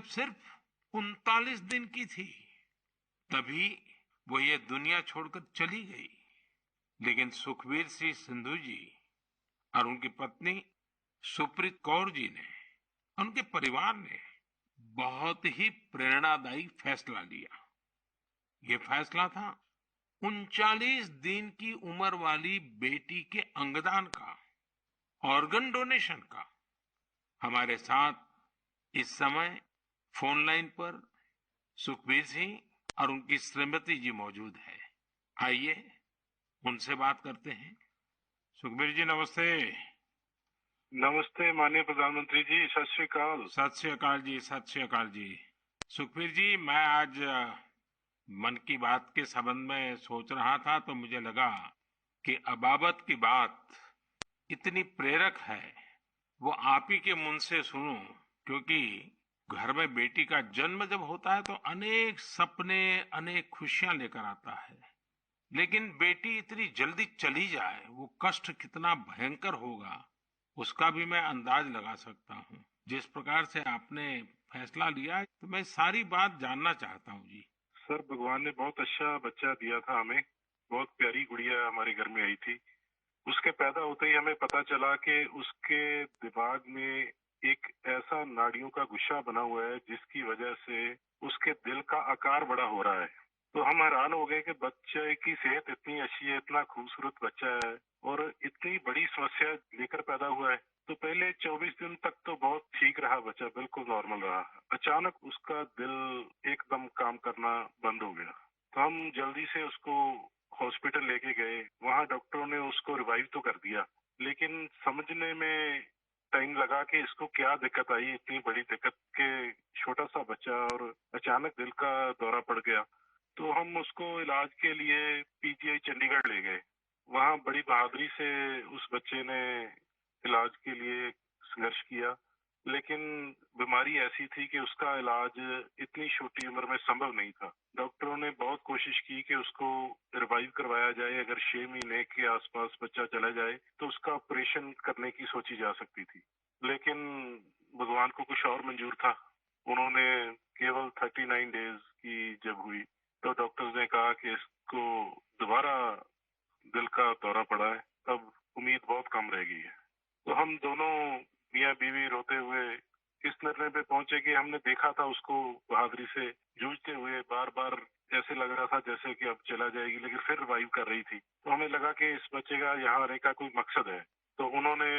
सिर्फ 39 दिन की थी, तभी वो ये दुनिया छोड़कर चली गई। लेकिन सुखबीर सिंह सिंधु जी और उनकी पत्नी सुप्रीत कौर जी ने, उनके परिवार ने बहुत ही प्रेरणादायी फैसला लिया। ये फैसला था 39 दिन की उम्र वाली बेटी के अंगदान का, ऑर्गन डोनेशन का। हमारे साथ इस समय फोन लाइन पर सुखबीर सिंह और उनकी श्रीमती जी मौजूद है। आइए उनसे बात करते हैं। सुखबीर जी नमस्ते। नमस्ते माननीय प्रधानमंत्री जी, सत श्री अकाल। सत श्री अकाल जी, सत श्री अकाल जी। सुखबीर जी, मैं आज मन की बात के संबंध में सोच रहा था तो मुझे लगा कि अबाबत की बात इतनी प्रेरक है, वो आप ही के मुंह से सुनूं। क्योंकि घर में बेटी का जन्म जब होता है तो अनेक सपने, अनेक खुशियां लेकर आता है। लेकिन बेटी इतनी जल्दी चली जाए, वो कष्ट कितना भयंकर होगा उसका भी मैं अंदाज लगा सकता हूँ। जिस प्रकार से आपने फैसला लिया, तो मैं सारी बात जानना चाहता हूँ जी। सर, भगवान ने बहुत अच्छा बच्चा दिया था हमें। बहुत प्यारी गुड़िया हमारे घर में आई थी। उसके पैदा होते ही हमें पता चला कि उसके दिमाग में एक ऐसा नाड़ियों का गुच्छा बना हुआ है जिसकी वजह से उसके दिल का आकार बड़ा हो रहा है। तो हम हैरान हो गए कि बच्चे की सेहत इतनी अच्छी है, इतना खूबसूरत बच्चा है और इतनी बड़ी समस्या लेकर पैदा हुआ है। तो पहले 24 दिन तक तो बहुत ठीक रहा, बच्चा बिल्कुल नॉर्मल रहा। अचानक उसका दिल एकदम काम करना बंद हो गया। तो हम जल्दी से उसको हॉस्पिटल लेके गए। वहाँ डॉक्टरों ने उसको रिवाइव तो कर दिया, लेकिन समझने में टाइम लगा कि इसको क्या दिक्कत आई, इतनी बड़ी दिक्कत के छोटा सा बच्चा और अचानक दिल का दौरा पड़ गया। तो हम उसको इलाज के लिए पीजीआई चंडीगढ़ ले गए। वहाँ बड़ी बहादुरी से उस बच्चे ने इलाज के लिए संघर्ष किया, लेकिन बीमारी ऐसी थी कि उसका इलाज इतनी छोटी उम्र में संभव नहीं था। डॉक्टरों ने बहुत कोशिश की कि उसको रिवाइव करवाया जाए। अगर 6 महीने के आसपास बच्चा चला जाए तो उसका ऑपरेशन करने की सोची जा सकती थी, लेकिन भगवान को कुछ और मंजूर था। उन्होंने केवल 39 डेज की जब हुई तो डॉक्टर्स ने कहा कि इसको दोबारा दिल का दौरा पड़ा है, अब उम्मीद बहुत कम रह गई है। तो हम दोनों मियाँ बीवी रोते हुए इस निर्णय पे पहुंचे कि हमने देखा था उसको बहादुरी से जूझते हुए, बार बार ऐसे लग रहा था जैसे कि अब चला जाएगी, लेकिन फिर रिवाइव कर रही थी। तो हमें लगा कि इस बच्चे का यहाँ आने का कोई मकसद है। तो उन्होंने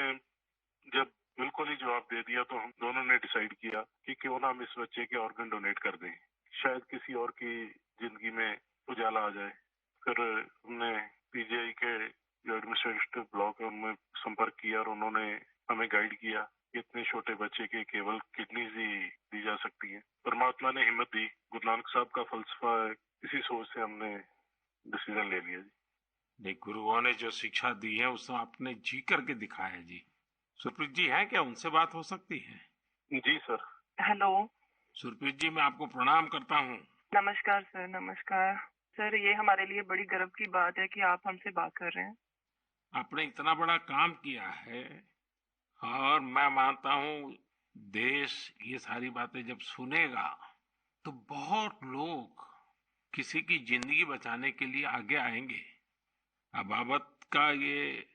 जब बिल्कुल ही जवाब दे दिया तो हम दोनों ने डिसाइड किया कि क्यों ना हम इस बच्चे के ऑर्गन डोनेट कर दें, शायद किसी और की जिंदगी में उजाला आ जाए। फिर हमने पीजीआई के जो एडमिनिस्ट्रेटिव ब्लॉक है उनमें संपर्क किया और उन्होंने हमें गाइड किया कि इतने छोटे बच्चे के केवल किडनीज ही दी जा सकती है। परमात्मा ने हिम्मत दी, गुरु नानक साहब का फलसफा है, इसी सोच से हमने डिसीजन ले लिया जी। नहीं, गुरुओं ने जो शिक्षा दी है उसको आपने जी करके दिखाया है जी। सुप्रीत जी हैं क्या? उनसे बात हो सकती है? जी सर। हेलो। सुप्रीत जी, मैं आपको प्रणाम करता हूँ। नमस्कार सर, नमस्कार। सर, ये हमारे लिए बड़ी गर्व की बात है कि आप हमसे बात कर रहे हैं। आपने इतना बड़ा काम किया है और मैं मानता हूँ देश ये सारी बातें जब सुनेगा तो बहुत लोग किसी की जिंदगी बचाने के लिए आगे आएंगे। अबाबत का ये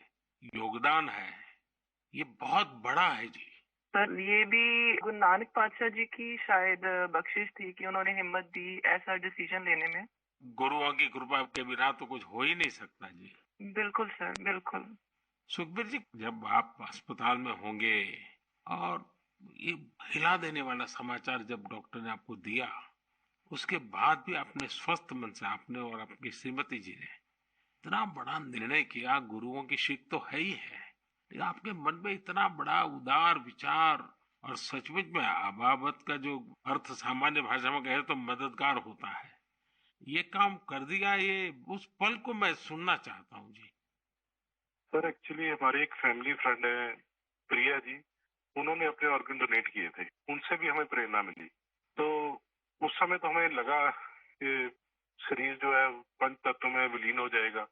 योगदान है, ये बहुत बड़ा है जी। सर, ये भी गुरु नानक पातशाह जी की शायद बख्शिश थी कि उन्होंने हिम्मत दी ऐसा डिसीजन लेने में। गुरुओं की कृपा के बिना तो कुछ हो ही नहीं सकता जी। बिल्कुल सर, बिल्कुल। सुखबीर जी, जब आप अस्पताल में होंगे और ये हिला देने वाला समाचार जब डॉक्टर ने आपको दिया, उसके बाद भी आपने स्वस्थ मन से, आपने और आपकी श्रीमती जी ने इतना बड़ा निर्णय किया। गुरुओं की सीख तो है ही है, लेकिन आपके मन में इतना बड़ा उदार विचार, और सचमुच में अबाबत का जो अर्थ सामान्य भाषा में कहे तो मददगार होता है, ये काम कर दिया। ये उस पल को मैं सुनना चाहता हूँ जी। सर, एक्चुअली हमारे एक फैमिली फ्रेंड है, प्रिया जी। उन्होंने अपने ऑर्गन डोनेट किए थे, उनसे भी हमें प्रेरणा मिली। तो उस समय तो हमें लगा कि शरीर जो है पंच तत्व में विलीन हो जाएगा।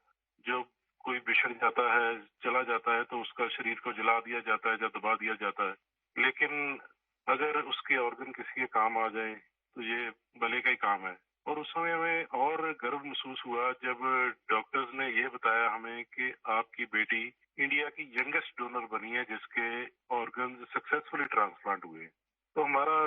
जो कोई बिछड़ जाता है, चला जाता है, तो उसका शरीर को जला दिया जाता है या दबा दिया जाता है। लेकिन अगर उसके ऑर्गन किसी के काम आ जाए तो ये भले का ही काम है। और उस समय हमें और गर्व महसूस हुआ जब डॉक्टर्स ने ये बताया हमें कि आपकी बेटी इंडिया की यंगेस्ट डोनर बनी है जिसके ऑर्गन सक्सेसफुली ट्रांसप्लांट हुए। तो हमारा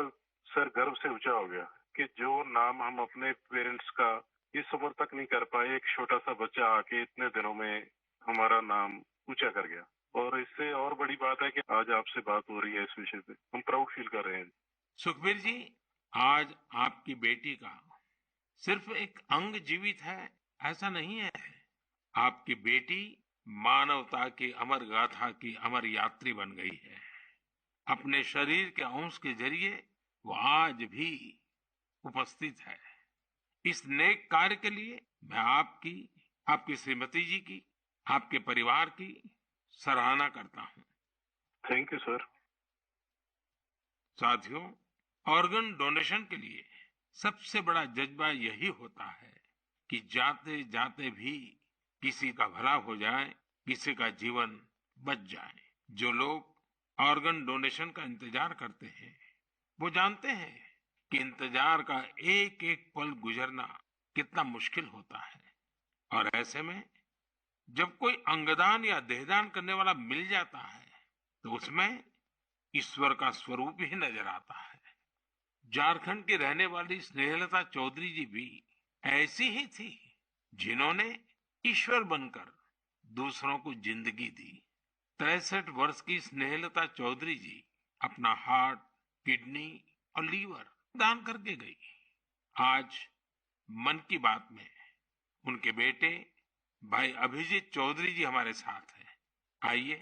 सर गर्व से ऊंचा हो गया कि जो नाम हम अपने पेरेंट्स का इस उम्र तक नहीं कर पाए, एक छोटा सा बच्चा आके इतने दिनों में हमारा नाम ऊंचा कर गया। और इससे और बड़ी बात है कि आज आपसे बात हो रही है इस विषय पे, हम प्राउड फील कर रहे हैं। सुखबीर जी, आज आपकी बेटी का सिर्फ एक अंग जीवित है ऐसा नहीं है। आपकी बेटी मानवता की अमर गाथा की अमर यात्री बन गई है। अपने शरीर के अंश के जरिए वो आज भी उपस्थित है। इस नेक कार्य के लिए मैं आपकी, आपकी श्रीमती जी की, आपके परिवार की सराहना करता हूँ। Thank you sir. साथियों, ऑर्गन डोनेशन के लिए सबसे बड़ा जज्बा यही होता है कि जाते जाते भी किसी का भला हो जाए, किसी का जीवन बच जाए। जो लोग ऑर्गन डोनेशन का इंतजार करते हैं वो जानते हैं कि इंतजार का एक एक पल गुजरना कितना मुश्किल होता है। और ऐसे में जब कोई अंगदान या देहदान करने वाला मिल जाता है तो उसमें ईश्वर का स्वरूप ही नजर आता है। झारखंड की रहने वाली स्नेहलता चौधरी जी भी ऐसी ही थी, जिन्होंने ईश्वर बनकर दूसरों को जिंदगी दी। 63 वर्ष की स्नेहलता चौधरी जी अपना हार्ट, किडनी और लीवर दान करके गई। आज मन की बात में उनके बेटे भाई अभिजीत चौधरी जी हमारे साथ हैं। आइए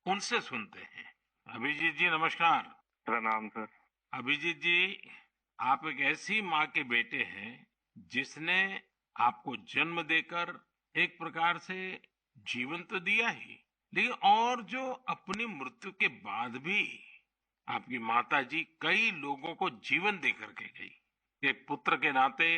उनसे सुनते हैं। अभिजीत जी नमस्कार। प्रणाम सर। अभिजीत जी, आप एक ऐसी माँ के बेटे हैं जिसने आपको जन्म देकर एक प्रकार से जीवन तो दिया ही, लेकिन और जो अपनी मृत्यु के बाद भी आपकी माता जी कई लोगों को जीवन दे करके गई। एक पुत्र के नाते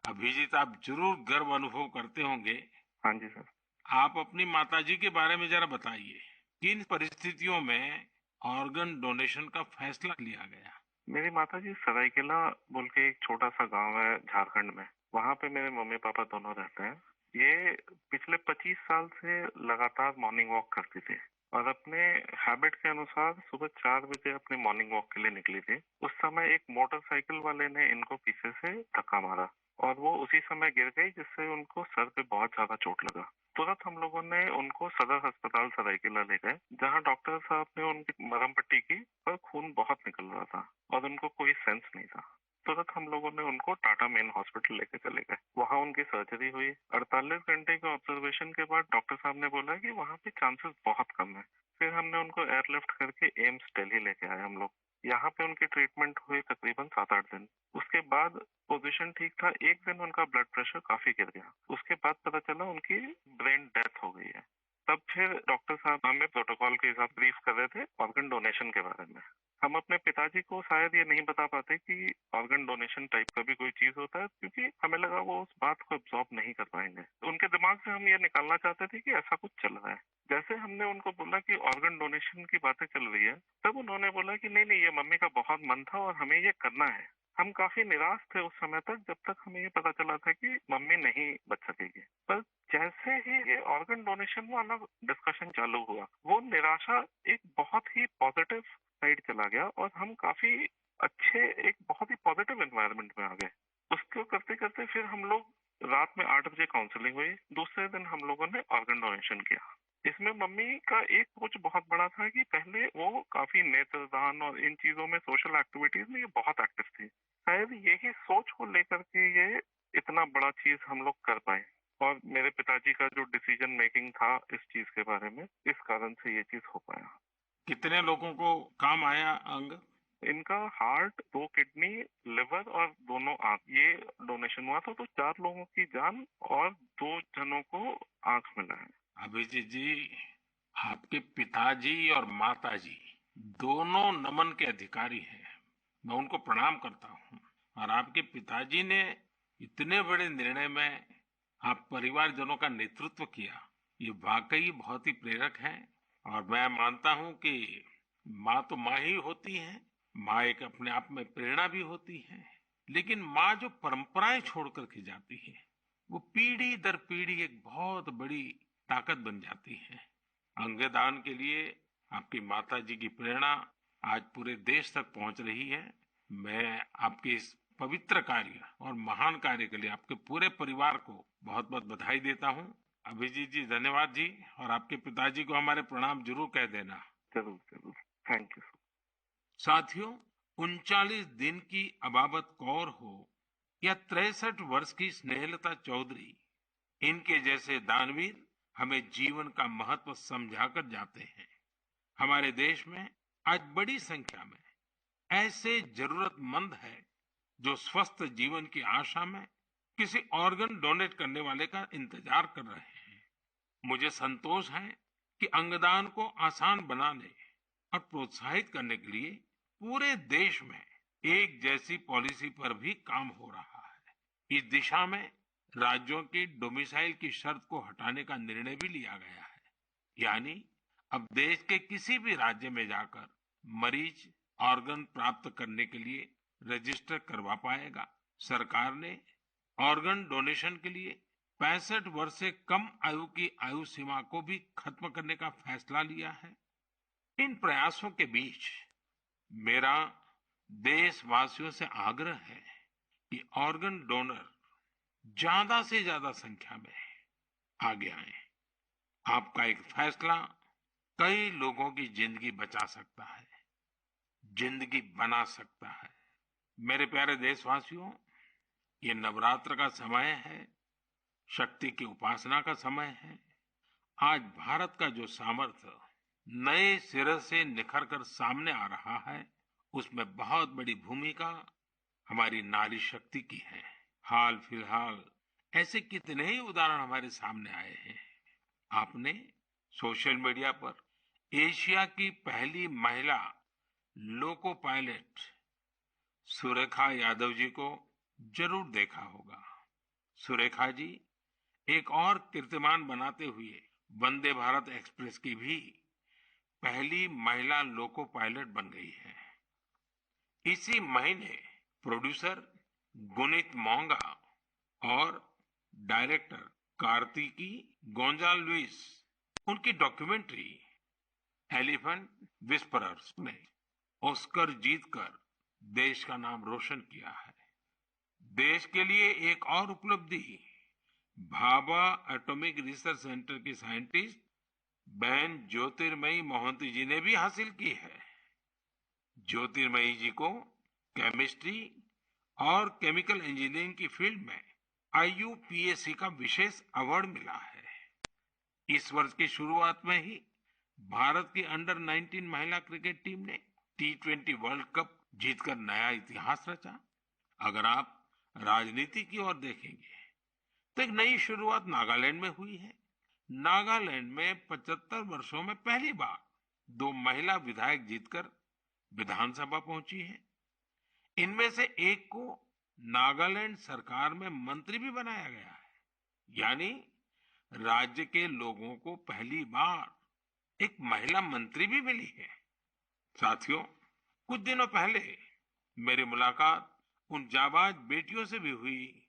अभिजीत आप जरूर गर्व अनुभव करते होंगे। हाँ जी सर। आप अपनी माता जी के बारे में जरा बताइए, किन परिस्थितियों में ऑर्गन डोनेशन का फैसला लिया गया? मेरी माता जी सरायकेला बोल के एक छोटा सा गांव है झारखंड में, वहाँ पे मेरे मम्मी पापा दोनों रहते हैं। ये पिछले 25 साल से लगातार मॉर्निंग वॉक करती थी और अपने हैबिट के अनुसार सुबह 4 बजे अपने मॉर्निंग वॉक के लिए निकली थी। उस समय एक मोटरसाइकिल वाले ने इनको पीछे से धक्का मारा और वो उसी समय गिर गई, जिससे उनको सर पे बहुत ज्यादा चोट लगा। तुरंत हम लोगों ने उनको सदर अस्पताल सरायकेला ले गए, जहाँ डॉक्टर साहब ने उनकी मरहम पट्टी की, पर खून बहुत निकल रहा था और उनको कोई सेंस नहीं था। तुरंत हम लोगों ने उनको टाटा मेन हॉस्पिटल लेके चले गए। वहाँ उनकी सर्जरी हुई। 48 घंटे के ऑब्जर्वेशन के बाद डॉक्टर साहब ने बोला कि वहाँ पे चांसेस बहुत कम है। फिर हमने उनको एयरलिफ्ट करके एम्स दिल्ली लेके आए हम लोग। यहाँ पे उनकी ट्रीटमेंट हुई तकरीबन 7-8 दिन। उसके बाद पोजीशन ठीक था। एक दिन उनका ब्लड प्रेशर काफी गिर गया। उसके बाद पता चला उनकी ब्रेन डेथ हो गई है। तब फिर डॉक्टर साहब हमें प्रोटोकॉल के हिसाब ब्रीफ कर रहे थे ऑर्गन डोनेशन के बारे में। हम अपने पिताजी को शायद ये नहीं बता पाते कि ऑर्गन डोनेशन टाइप का भी कोई चीज होता है, क्योंकि हमें लगा वो उस बात को एब्जॉर्ब नहीं कर पाएंगे। उनके दिमाग से हम ये निकालना चाहते थे कि ऐसा कुछ चल रहा है। जैसे हमने उनको बोला कि ऑर्गन डोनेशन की बातें चल रही है, तब उन्होंने बोला कि नहीं नहीं, ये मम्मी का बहुत मन था और हमें ये करना है। हम काफी निराश थे उस समय तक, जब तक हमें ये पता चला था कि मम्मी नहीं बच सकेगी। पर जैसे ही ये ऑर्गन डोनेशन वाला डिस्कशन चालू हुआ, वो निराशा एक बहुत ही पॉजिटिव साइड चला गया और हम काफी अच्छे, एक बहुत ही पॉजिटिव एनवायरनमेंट में आ गए। उसको करते करते फिर हम लोग रात में 8 बजे काउंसलिंग हुई। दूसरे दिन हम लोगों ने ऑर्गन डोनेशन किया। इसमें मम्मी का एक सोच बहुत बड़ा था कि पहले वो काफी नेत्रदान और इन चीजों में, सोशल एक्टिविटीज में ये बहुत एक्टिव थी। शायद यही सोच को लेकर के ये इतना बड़ा चीज हम लोग कर पाए। और मेरे पिताजी का जो डिसीजन मेकिंग था इस चीज के बारे में, इस कारण से ये चीज हो पाया। कितने लोगों को काम आया अंग? इनका हार्ट, 2 किडनी, लिवर और दोनों आंख, ये डोनेशन हुआ था। तो 4 लोगों की जान और 2 जनों को आंख मिला है। अभिजीत जी, आपके पिताजी और माताजी दोनों नमन के अधिकारी हैं। मैं उनको प्रणाम करता हूँ। और आपके पिताजी ने इतने बड़े निर्णय में आप परिवारजनों का नेतृत्व किया, ये वाकई बहुत ही प्रेरक है। और मैं मानता हूँ कि माँ तो माँ ही होती है, माँ एक अपने आप में प्रेरणा भी होती है, लेकिन माँ जो परंपराएं छोड़ करके जाती है, वो पीढ़ी दर पीढ़ी एक बहुत बड़ी ताकत बन जाती है। अंगदान के लिए आपकी माता जी की प्रेरणा आज पूरे देश तक पहुंच रही है। मैं आपके इस पवित्र कार्य और महान कार्य के लिए आपके पूरे परिवार को बहुत बहुत बधाई देता हूं। अभिजीत जी धन्यवाद जी, और आपके पिताजी को हमारे प्रणाम जरूर कह देना। जरूर जरूर, थैंक यू। साथियों, 39 दिन की अबाबत कौर हो या 63 वर्ष की स्नेहलता चौधरी, इनके जैसे दानवीर हमें जीवन का महत्व समझाकर जाते हैं। हमारे देश में आज बड़ी संख्या में ऐसे जरूरतमंद है जो स्वस्थ जीवन की आशा में किसी ऑर्गन डोनेट करने वाले का इंतजार कर रहे हैं। मुझे संतोष है कि अंगदान को आसान बनाने और प्रोत्साहित करने के लिए पूरे देश में एक जैसी पॉलिसी पर भी काम हो रहा है। इस दिशा में राज्यों की डोमिसाइल की शर्त को हटाने का निर्णय भी लिया गया है। यानी अब देश के किसी भी राज्य में जाकर मरीज ऑर्गन प्राप्त करने के लिए रजिस्टर करवा पाएगा। सरकार ने ऑर्गन डोनेशन के लिए 65 वर्ष से कम आयु की आयु सीमा को भी खत्म करने का फैसला लिया है। इन प्रयासों के बीच मेरा देशवासियों से आग्रह है कि ऑर्गन डोनर ज्यादा से ज्यादा संख्या में आगे आए। आपका एक फैसला कई लोगों की जिंदगी बचा सकता है, जिंदगी बना सकता है। मेरे प्यारे देशवासियों, ये नवरात्र का समय है, शक्ति की उपासना का समय है। आज भारत का जो सामर्थ्य नए सिरे से निखर कर सामने आ रहा है, उसमें बहुत बड़ी भूमिका हमारी नारी शक्ति की है। हाल फिलहाल ऐसे कितने ही उदाहरण हमारे सामने आए हैं। आपने सोशल मीडिया पर एशिया की पहली महिला लोको पायलट सुरेखा यादव जी को जरूर देखा होगा। सुरेखा जी एक और कीर्तिमान बनाते हुए वंदे भारत एक्सप्रेस की भी पहली महिला लोको पायलट बन गई है। इसी महीने प्रोड्यूसर गुनीत मोंगा और डायरेक्टर कार्तिकी गोंजाल्विस, उनकी डॉक्यूमेंट्री एलिफेंट विस्परर्स ने ऑस्कर जीतकर देश का नाम रोशन किया है। देश के लिए एक और उपलब्धि भाभा एटॉमिक रिसर्च सेंटर की साइंटिस्ट बहन ज्योतिर्मयी मोहंती जी ने भी हासिल की है। ज्योतिर्मयी जी को केमिस्ट्री और केमिकल इंजीनियरिंग की फील्ड में IUPAC का विशेष अवार्ड मिला है। इस वर्ष की शुरुआत में ही भारत की अंडर 19 महिला क्रिकेट टीम ने T20 वर्ल्ड कप जीतकर नया इतिहास रचा। अगर आप राजनीति की ओर देखेंगे तो एक नई शुरुआत नागालैंड में हुई है। नागालैंड में 75 वर्षों में पहली बार 2 महिला विधायक जीतकर विधानसभा पहुंची है। इनमें से एक को नागालैंड सरकार में मंत्री भी बनाया गया है। यानी राज्य के लोगों को पहली बार एक महिला मंत्री भी मिली है। साथियों, कुछ दिनों पहले मेरी मुलाकात उन जाबाज बेटियों से भी हुई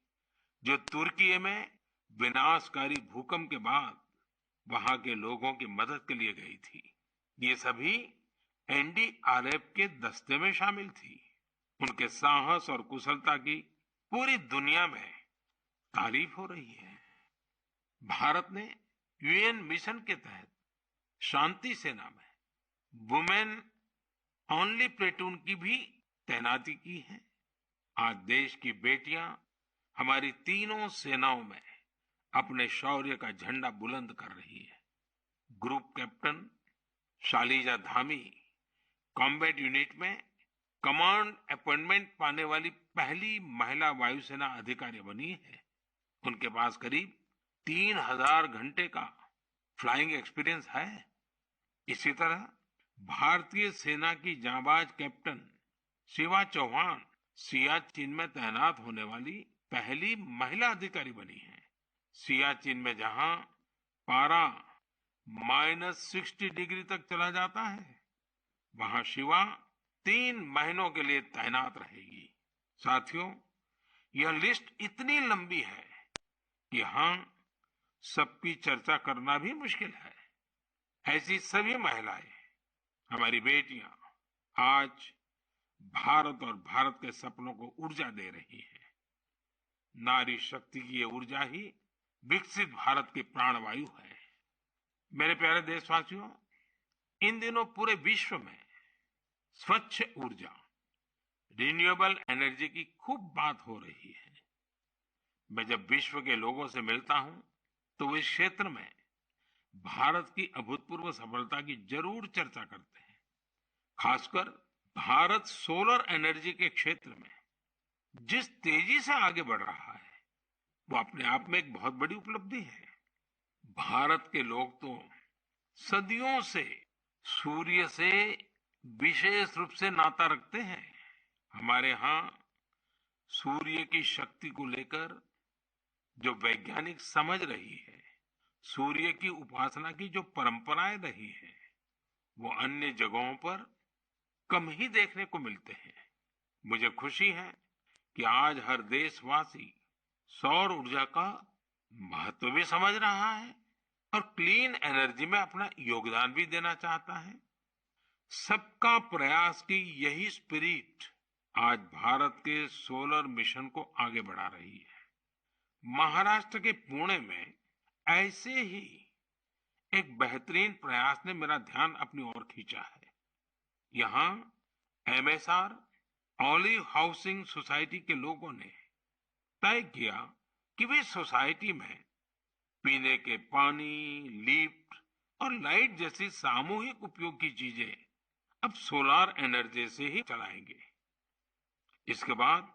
जो तुर्की में विनाशकारी भूकंप के बाद वहां के लोगों की मदद के लिए गई थी। ये सभी NDRF के दस्ते में शामिल थी। उनके साहस और कुशलता की पूरी दुनिया में तारीफ हो रही है। भारत ने UN मिशन के तहत शांति सेना में वुमेन ओनली प्लेटून की भी तैनाती की है। आज देश की बेटियां हमारी तीनों सेनाओं में अपने शौर्य का झंडा बुलंद कर रही है। Group captain Shaliza Dhami combat unit में कमांड अपॉइंटमेंट पाने वाली पहली महिला वायुसेना अधिकारी बनी है। उनके पास करीब 3000 घंटे का फ्लाइंग एक्सपीरियंस है। इसी तरह भारतीय सेना की जांबाज कैप्टन शिवा चौहान सियाचिन में तैनात होने वाली पहली महिला अधिकारी बनी है। सियाचिन में जहां पारा -60 डिग्री तक चला जाता है, वहां शिवा 3 महीनों के लिए तैनात रहेगी। साथियों, यह लिस्ट इतनी लंबी है कि हम सबकी चर्चा करना भी मुश्किल है। ऐसी सभी महिलाएं, हमारी बेटियां, आज भारत और भारत के सपनों को ऊर्जा दे रही हैं। नारी शक्ति की ये ऊर्जा ही विकसित भारत की प्राणवायु है। मेरे प्यारे देशवासियों, इन दिनों पूरे विश्व में स्वच्छ ऊर्जा, रिन्यूएबल एनर्जी की खूब बात हो रही है। मैं जब विश्व के लोगों से मिलता हूं तो वे इस क्षेत्र में भारत की अभूतपूर्व सफलता की जरूर चर्चा करते हैं। खासकर भारत सोलर एनर्जी के क्षेत्र में जिस तेजी से आगे बढ़ रहा है, वो अपने आप में एक बहुत बड़ी उपलब्धि है। भारत के लोग तो सदियों से सूर्य से विशेष रूप से नाता रखते हैं। हमारे यहाँ सूर्य की शक्ति को लेकर जो वैज्ञानिक समझ रही है, सूर्य की उपासना की जो परंपराएं रही है, वो अन्य जगहों पर कम ही देखने को मिलते हैं। मुझे खुशी है कि आज हर देशवासी सौर ऊर्जा का महत्व भी समझ रहा है और क्लीन एनर्जी में अपना योगदान भी देना चाहता है। सबका प्रयास की यही स्पिरिट आज भारत के सोलर मिशन को आगे बढ़ा रही है। महाराष्ट्र के पुणे में ऐसे ही एक बेहतरीन प्रयास ने मेरा ध्यान अपनी ओर खींचा है। यहाँ एमएसआर ऑलिव हाउसिंग सोसाइटी के लोगों ने तय किया कि वे सोसाइटी में पीने के पानी, लिफ्ट और लाइट जैसी सामूहिक उपयोग की चीजें अब सोलर एनर्जी से ही चलाएंगे। इसके बाद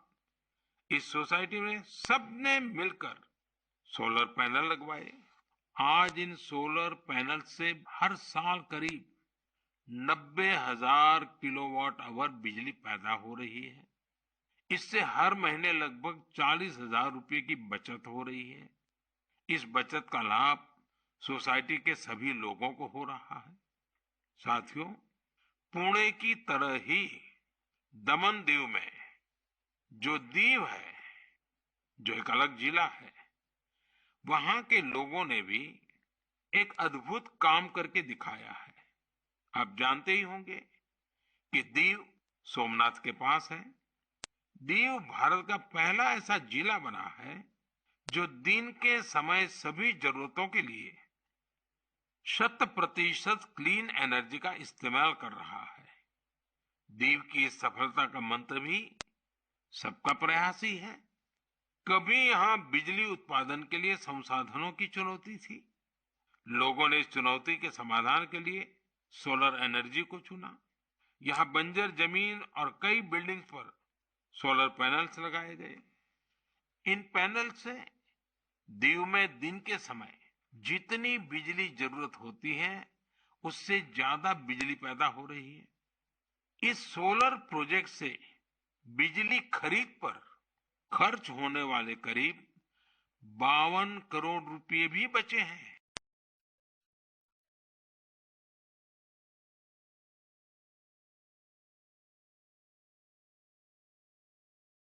इस सोसाइटी में सबने मिलकर सोलर पैनल लगवाए। आज इन सोलर पैनल से हर साल करीब 90,000 किलोवाट आवर बिजली पैदा हो रही है। इससे हर महीने लगभग 40,000 रुपए की बचत हो रही है। इस बचत का लाभ सोसाइटी के सभी लोगों को हो रहा है। साथियों, पुणे की तरह ही दमन दीव में जो दीव है, जो एक अलग जिला है, वहां के लोगों ने भी एक अद्भुत काम करके दिखाया है। आप जानते ही होंगे कि दीव सोमनाथ के पास है। दीव भारत का पहला ऐसा जिला बना है जो दिन के समय सभी जरूरतों के लिए 100% क्लीन एनर्जी का इस्तेमाल कर रहा है। दीव की इस सफलता का मंत्र भी सबका प्रयास ही है। कभी यहां बिजली उत्पादन के लिए संसाधनों की चुनौती थी। लोगों ने इस चुनौती के समाधान के लिए सोलर एनर्जी को चुना। यहां बंजर जमीन और कई बिल्डिंग्स पर सोलर पैनल्स लगाए गए। इन पैनल से दीव में दिन के समय जितनी बिजली जरूरत होती है, उससे ज्यादा बिजली पैदा हो रही है। इस सोलर प्रोजेक्ट से बिजली खरीद पर खर्च होने वाले करीब 52 करोड़ रुपए भी बचे हैं।